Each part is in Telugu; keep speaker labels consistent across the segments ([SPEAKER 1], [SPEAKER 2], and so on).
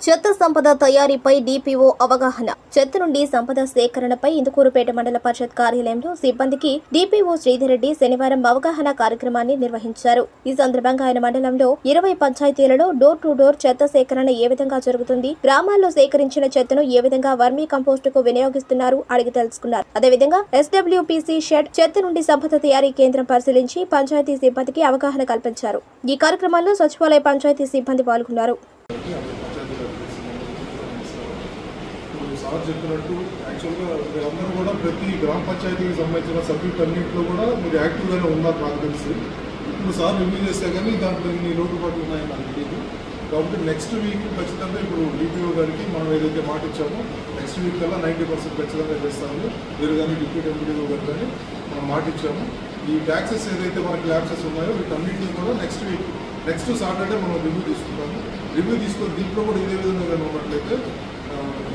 [SPEAKER 1] చెత్త సంపద తయారీపై డిపిఓ అవగాహన. చెత్త నుండి సంపద సేకరణపై ఇందుకూరుపేట మండల పరిషత్ కార్యాలయంలో సిబ్బందికి డిపిఓ శ్రీధర్ రెడ్డి శనివారం అవగాహన కార్యక్రమాన్ని నిర్వహించారు. ఈ సందర్భంగా ఆయన మండలంలో 20 పంచాయతీలలో డోర్ టు డోర్ చెత్త సేకరణ ఏ విధంగా జరుగుతుంది, గ్రామాల్లో సేకరించిన చెత్తను ఏ విధంగా వర్మీ కంపోస్ట్ కు వినియోగిస్తున్నారు అడిగి తెలుసుకున్నారు. అదేవిధంగా SWPC షెడ్ చెత్త నుండి సంపద తయారీ కేంద్రం పరిశీలించి పంచాయతీ సిబ్బందికి అవగాహన కల్పించారు. ఈ కార్యక్రమంలో సచివాలయ పంచాయతీ సిబ్బంది పాల్గొన్నారు.
[SPEAKER 2] సార్ చెప్పినట్టు యాక్చువల్గా మీరందరూ కూడా ప్రతి గ్రామ పంచాయతీకి సంబంధించిన సబ్జెక్ట్ అన్నింటిలో కూడా మీరు యాక్టివ్గానే ఉన్నారు నాకు తెలిసి. ఇప్పుడు సార్ రివ్యూ చేస్తే కానీ దాంట్లో ఇన్ని లోటుపాట్లు ఉన్నాయని నాకు తెలియదు. కాబట్టి నెక్స్ట్ వీక్ ఖచ్చితంగా ఇప్పుడు డిపిఓ గారికి మనం ఏదైతే మాట ఇచ్చామో నెక్స్ట్ వీక్ కల్లా 90% ఖచ్చితంగా చేస్తాము. మీరు కానీ డిప్యూటీ ఎంపీడీఓ గారు కానీ మనం మాట ఇచ్చాము. ఈ ట్యాక్సెస్ ఏదైతే మనకి ల్యాబ్సెస్ ఉన్నాయో వీటన్నింటినీ కూడా నెక్స్ట్ సాటర్డే మనం రివ్యూ తీసుకుంటాము. రివ్యూ తీసుకొని దీంట్లో కూడా ఇదే విధంగా ఉన్నట్లయితే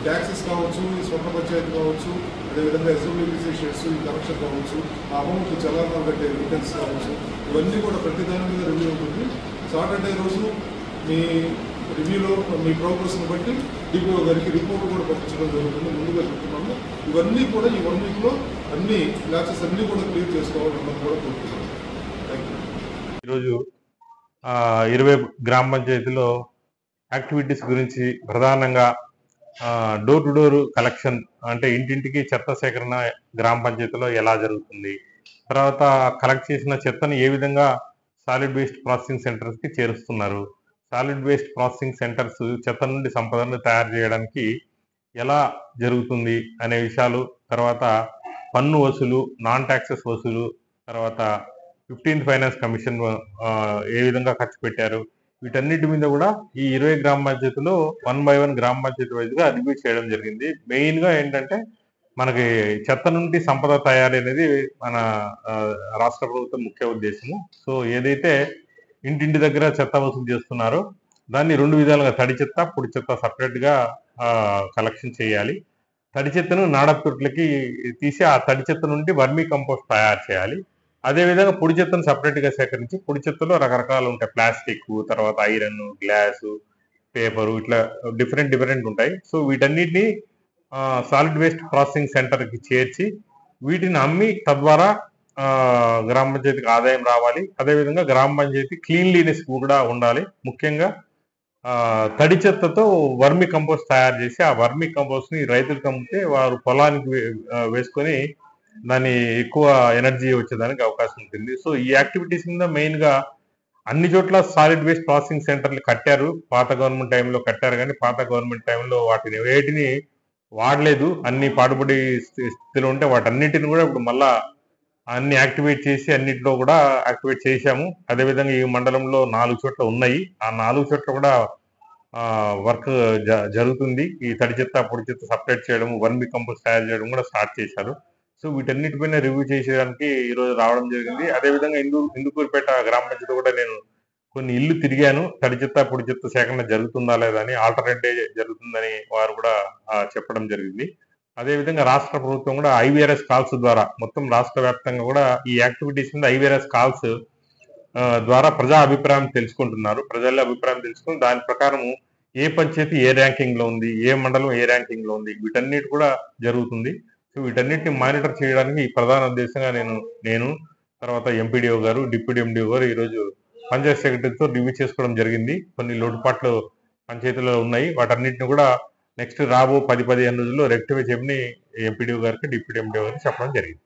[SPEAKER 2] ట్యాక్సెస్ కావచ్చు, ఈ స్వర్ణ పంచాయతీ కావచ్చు, అదేవిధంగా SWPC షెడ్స్ ఈ కనెక్షన్ కావచ్చు, ఆ అమౌంట్ చలానాలు కట్టే రిటర్న్స్ కావచ్చు, ఇవన్నీ కూడా ప్రతి దాని మీద రివ్యూ ఉంటుంది. సాటర్డే రోజు మీ రివ్యూలో మీ ప్రోగ్రెస్ని బట్టి డిపిఓ గారికి రిపోర్ట్ కూడా పంపించడం జరుగుతుంది. ముందుగా చెప్తున్నాము. ఇవన్నీ కూడా ఈ 1 వీక్లో అన్ని ల్యాబ్సెస్ అన్నీ కూడా క్లియర్ చేసుకోవాలని కూడా కోరుతున్నాను. Thank you.
[SPEAKER 3] ఈరోజు 20 గ్రామ పంచాయతీలో యాక్టివిటీస్ గురించి ప్రధానంగా డోర్ టు డోర్ కలెక్షన్ అంటే ఇంటింటికి చెత్త సేకరణ గ్రామ పంచాయతీలో ఎలా జరుగుతుంది, తర్వాత కలెక్ట్ చేసిన చెత్తను ఏ విధంగా సాలిడ్ వేస్ట్ ప్రాసెసింగ్ సెంటర్స్కి చేరుస్తున్నారు, సాలిడ్ వేస్ట్ ప్రాసెసింగ్ సెంటర్స్ చెత్త నుండి సంపదను తయారు చేయడానికి ఎలా జరుగుతుంది అనే విషయాలు, తర్వాత పన్ను వసూలు, నాన్ ట్యాక్సెస్ వసూలు, తర్వాత 15th ఫైనాన్స్ కమిషన్ ఏ విధంగా ఖర్చు పెట్టారు, వీటన్నిటి మీద కూడా ఈ 20 గ్రామ పంచాయతీలో 1 by 1 గ్రామ పంచాయతీ వైజ్గా రివ్యూ చేయడం జరిగింది. మెయిన్గా ఏంటంటే మనకి చెత్త నుండి సంపద తయారీ అనేది మన రాష్ట్ర ప్రభుత్వం ముఖ్య ఉద్దేశము. సో ఏదైతే ఇంటింటి దగ్గర చెత్త వసూలు చేస్తున్నారో దాన్ని 2 విధాలుగా తడి చెత్త, పొడి చెత్త సపరేట్గా కలెక్షన్ చేయాలి. తడి చెత్తను నాడతొట్లకి తీసి ఆ తడి చెత్త నుండి వర్మీ కంపోస్ట్ తయారు చేయాలి. అదేవిధంగా పొడి చెత్తను సపరేట్గా సేకరించి పొడి చెత్తలో రకరకాలు ఉంటాయి. ప్లాస్టిక్, తర్వాత ఐరన్, గ్లాసు, పేపరు, ఇట్లా డిఫరెంట్ ఉంటాయి. సో వీటన్నిటిని సాలిడ్ వేస్ట్ ప్రాసెసింగ్ సెంటర్కి చేర్చి వీటిని అమ్మి తద్వారా గ్రామ పంచాయతీకి ఆదాయం రావాలి. అదేవిధంగా గ్రామ పంచాయతీ క్లీన్లీనెస్ కూడా ఉండాలి. ముఖ్యంగా తడి చెత్తతో వర్మీ కంపోస్ట్ తయారు చేసి ఆ వర్మీ కంపోస్ట్ని రైతులకు అమ్మితే వారు పొలానికి వేసుకొని దాన్ని ఎక్కువ ఎనర్జీ వచ్చేదానికి అవకాశం ఉంటుంది. సో ఈ యాక్టివిటీస్ మీద మెయిన్గా అన్ని చోట్ల సాలిడ్ వేస్ట్ ప్రాసెసింగ్ సెంటర్లు కట్టారు. పాత గవర్నమెంట్ టైంలో కట్టారు, కానీ పాత గవర్నమెంట్ టైంలో వాటిని వేటిని వాడలేదు. అన్ని పాడుబడి స్థితిలో ఉంటే వాటన్నిటిని కూడా ఇప్పుడు మళ్ళా అన్ని యాక్టివేట్ చేసి అన్నింటిలో కూడా యాక్టివేట్ చేశాము. అదేవిధంగా ఈ మండలంలో 4 చోట్ల ఉన్నాయి. ఆ 4 చోట్ల కూడా వర్క్ జరుగుతుంది. ఈ తడి చెత్త, పొడి చెత్త సపరేట్ చేయడం, వర్మీ కంపోస్ట్ తయారు చేయడం కూడా స్టార్ట్ చేశారు. సో వీటన్నిటిపైన రివ్యూ చేసేదానికి ఈరోజు రావడం జరిగింది. అదేవిధంగా ఇందుకూరుపేట గ్రామ పంచాయతీ కూడా నేను కొన్ని ఇల్లు తిరిగాను. తడి చెత్త, పొడి చెత్త సేకరణ జరుగుతుందా లేదా అని, ఆల్టర్నేట్ డే జరుగుతుందని వారు కూడా చెప్పడం జరిగింది. అదేవిధంగా రాష్ట్ర ప్రభుత్వం కూడా IVRS కాల్స్ ద్వారా మొత్తం రాష్ట్ర వ్యాప్తంగా కూడా ఈ యాక్టివిటీస్ మీద IVRS కాల్స్ ద్వారా ప్రజా అభిప్రాయం తెలుసుకుంటున్నారు. ప్రజల అభిప్రాయం తెలుసుకుని దాని ప్రకారం ఏ పంచాయతీ ఏ ర్యాంకింగ్లో ఉంది, ఏ మండలం ఏ ర్యాంకింగ్లో ఉంది, వీటన్నిటి కూడా జరుగుతుంది. సో వీటన్నిటిని మానిటర్ చేయడానికి ఈ ప్రధాన ఉద్దేశంగా నేను తర్వాత ఎంపీడీఓ గారు, డిప్యూటీ ఎంపీడీఓ గారు ఈరోజు పంచాయత్ సెక్రటరీతో రివ్యూ చేసుకోవడం జరిగింది. కొన్ని లోటుపాట్లు పంచాయతీలో ఉన్నాయి. వాటన్నిటిని కూడా నెక్స్ట్ రాబో 10-15 రోజుల్లో రెక్టిఫై చేయమని ఎంపీడీఓ గారికి, డిప్యూటీ ఎంపీడీఓ గారికి చెప్పడం జరిగింది.